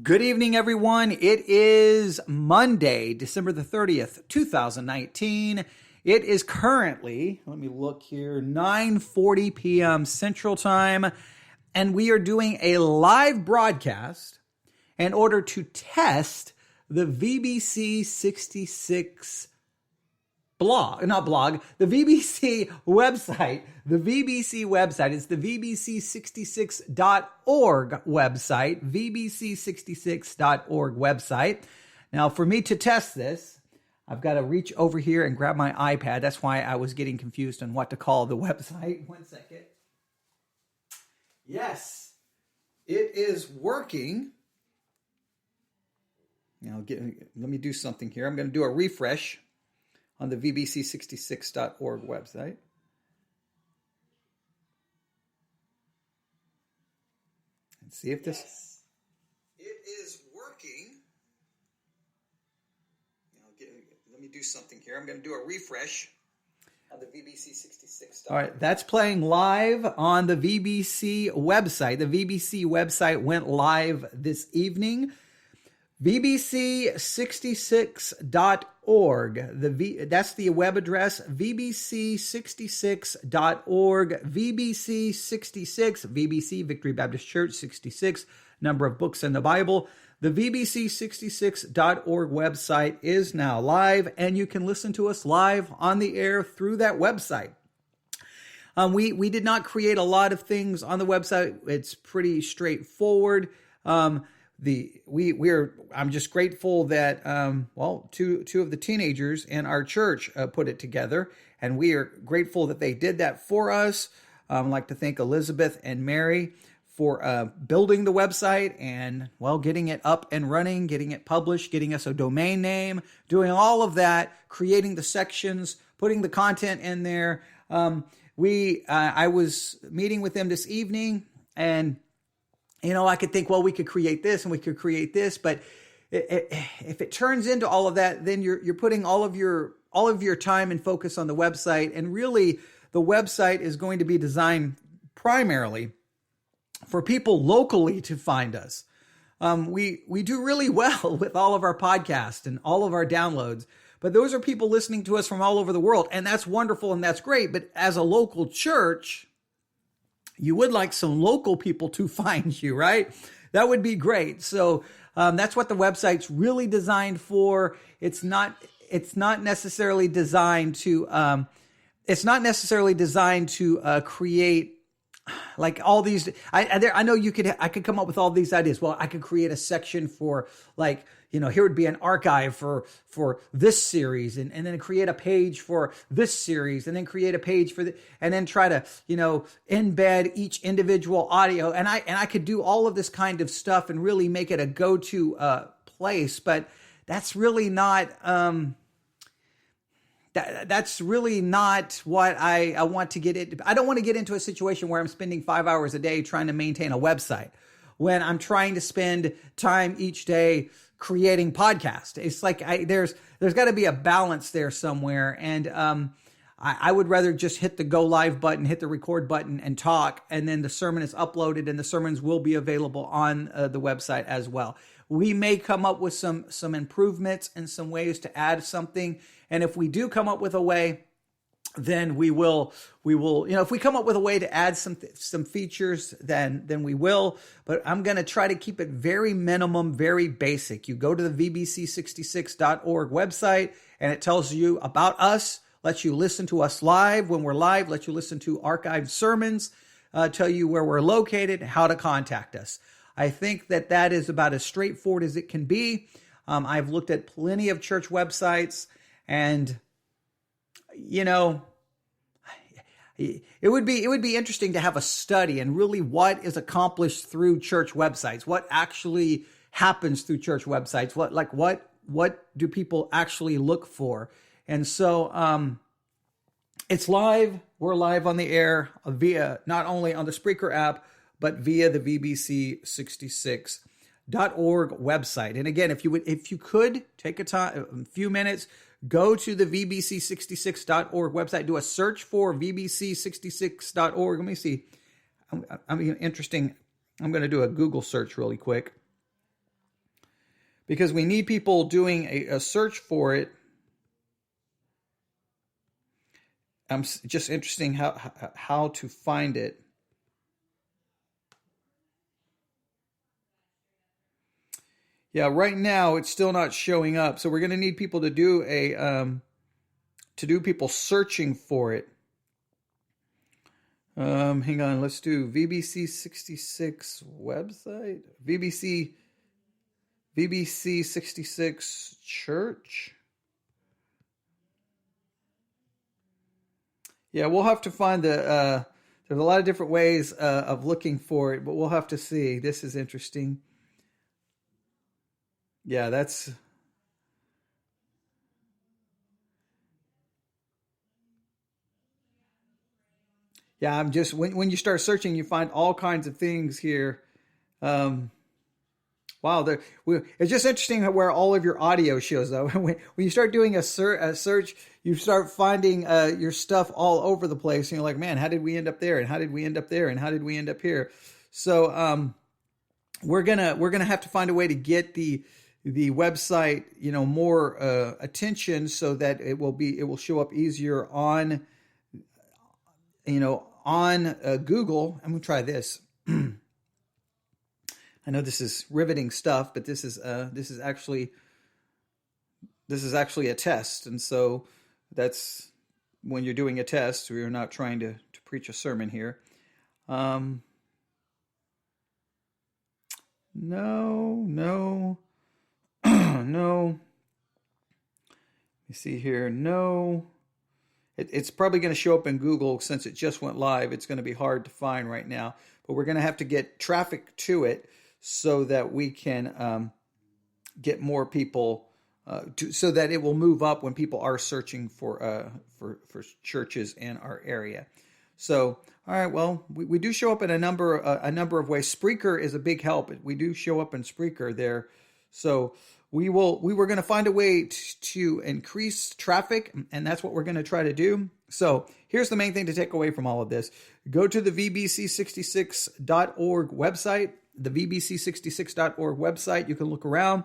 Good evening, everyone. It is Monday, December the 30th, 2019. It is currently, let me look here, 9:40 p.m. Central Time, and we are doing a live broadcast in order to test the VBC 66 the VBC website. The VBC website is the VBC66.org website, VBC66.org website. Now, for me to test this, I've got to reach over here and grab my iPad. That's why I was getting confused on what to call the website. One second. Yes, it is working. Now, let me do something here. I'm going to do a refresh on the VBC66.org website. And see if this... Yes, it is working. Let me do something here. I'm going to do a refresh on the VBC66. All right, that's playing live on the VBC website. The VBC website went live this evening. VBC66.org. That's the web address, VBC66.org. VBC66, VBC, Victory Baptist Church, 66, number of books in the Bible. The VBC66.org website is now live, and you can listen to us live on the air through that website. We did not create a lot of things on the website. It's pretty straightforward. I'm just grateful that two of the teenagers in our church put it together, and we are grateful that they did that for us. I'd like to thank Elizabeth and Mary for building the website and getting it up and running, getting it published, getting us a domain name, doing all of that, creating the sections, putting the content in there. I was meeting with them this evening, and I could think, we could create this and we could create this, but if it turns into all of that, then you're putting all of your time and focus on the website. And really, the website is going to be designed primarily for people locally to find us. We do really well with all of our podcasts and all of our downloads, but those are people listening to us from all over the world, and that's wonderful and that's great. But as a local church, you would like some local people to find you, right? That would be great. So that's what the website's really designed for. It's not necessarily designed to create like all these. I know I could come up with all these ideas. Well, I could create a section for here would be an archive for this series, and then create a page for this series, and then create a page for and then try to, embed each individual audio. And I could do all of this kind of stuff and really make it a go-to place, but that's really not, that's really not what I want to get into. I don't want to get into a situation where I'm spending 5 hours a day trying to maintain a website when I'm trying to spend time each day creating podcasts. It's like there's got to be a balance there somewhere. And I would rather just hit the go live button, hit the record button and talk. And then the sermon is uploaded and the sermons will be available on the website as well. We may come up with some improvements and some ways to add something. And if we do come up with a way, then we will, if we come up with a way to add some features, then we will, but I'm going to try to keep it very minimum, very basic. You go to the VBC66.org website and it tells you about us, lets you listen to us live when we're live, lets you listen to archived sermons, tell you where we're located, how to contact us. I think that is about as straightforward as it can be. I've looked at plenty of church websites, and it would be interesting to have a study and really what is accomplished through church websites, what actually happens through church websites, what do people actually look for. And so it's live. We're live on the air via not only on the Spreaker app, but via the VBC66.org website. And again, if you could take a few minutes, go to the VBC66.org website, do a search for VBC66.org. Let me see. I'm interesting. I'm going to do a Google search really quick. because we need people doing a search for it. Just interesting how to find it. Yeah, right now it's still not showing up, so we're going to need people to do people searching for it. Hang on, let's do VBC 66 website. VBC 66 church. Yeah, we'll have to find there's a lot of different ways of looking for it, but we'll have to see. This is interesting. Yeah, I'm just, when you start searching, you find all kinds of things here. Um, Wow, it's just interesting where all of your audio shows up. When you start doing a search, you start finding your stuff all over the place, and you're like, man, how did we end up there? And how did we end up there? And how did we end up here? So we're gonna have to find a way to get the website, more attention, so that it will show up easier on Google. I'm gonna try this. I know this is riveting stuff, but this is actually a test, and so that's when you're doing a test. We're not trying to preach a sermon here. No, no, no. You see here, no. It's probably going to show up in Google since it just went live. It's going to be hard to find right now, but we're going to have to get traffic to it, so that we can get more people, so that it will move up when people are searching for churches in our area. So, all right, well, we do show up in a number of ways. Spreaker is a big help. We do show up in Spreaker there. So we were going to find a way to increase traffic, and that's what we're going to try to do. So here's the main thing to take away from all of this. Go to the VBC66.org website. The VBC66.org website. You can look around.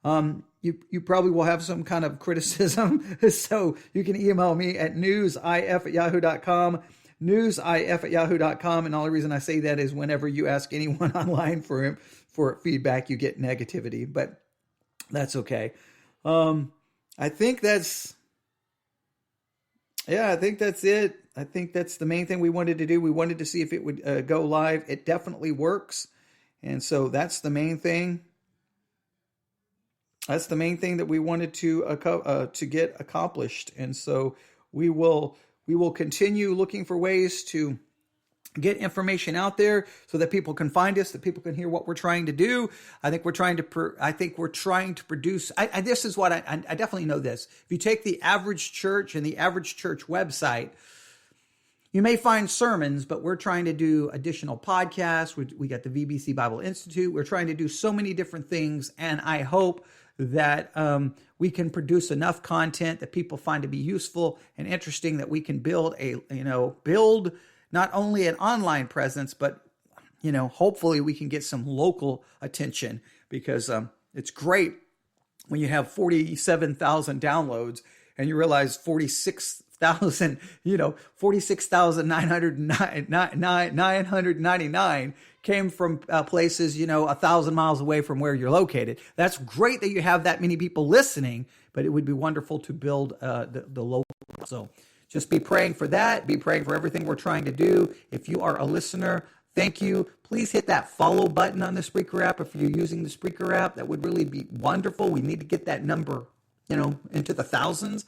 You probably will have some kind of criticism, so you can email me at newsif@yahoo.com, newsif@yahoo.com. And the only reason I say that is whenever you ask anyone online for feedback, you get negativity, but that's okay. I think that's it. I think that's the main thing we wanted to do. We wanted to see if it would go live. It definitely works. And so that's the main thing. That's the main thing that we wanted to get accomplished. And so we will continue looking for ways to get information out there so that people can find us, that people can hear what we're trying to do. I think we're trying to produce. This is what I definitely know this. If you take the average church and the average church website, you may find sermons, but we're trying to do additional podcasts. We got the VBC Bible Institute. We're trying to do so many different things, and I hope that we can produce enough content that people find to be useful and interesting, that we can build not only an online presence, but hopefully we can get some local attention, because it's great when you have 47,000 downloads and you realize 46,999 came from places, 1,000 miles away from where you're located. That's great that you have that many people listening, but it would be wonderful to build the local. So just be praying for that. Be praying for everything we're trying to do. If you are a listener, thank you. Please hit that follow button on the Spreaker app. If you're using the Spreaker app, that would really be wonderful. We need to get that number, into the thousands.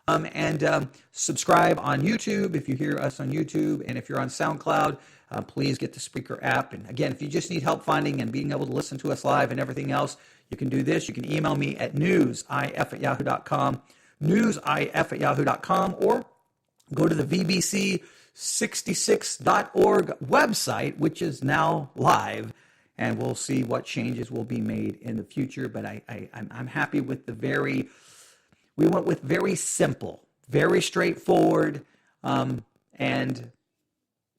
And subscribe on YouTube if you hear us on YouTube. And if you're on SoundCloud, please get the Spreaker app. And again, if you just need help finding and being able to listen to us live and everything else, you can do this. You can email me at newsif@yahoo.com, newsif@yahoo.com, or go to the VBC66.org website, which is now live, and we'll see what changes will be made in the future. But I'm happy with we went with very simple, very straightforward, and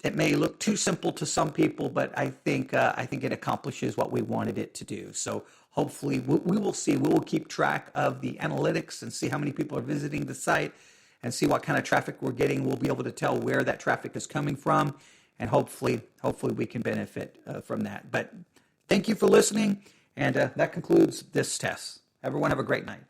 It may look too simple to some people, but I think it accomplishes what we wanted it to do. So hopefully we will see. We will keep track of the analytics and see how many people are visiting the site and see what kind of traffic we're getting. We'll be able to tell where that traffic is coming from, and hopefully we can benefit from that. But thank you for listening, and that concludes this test. Everyone have a great night.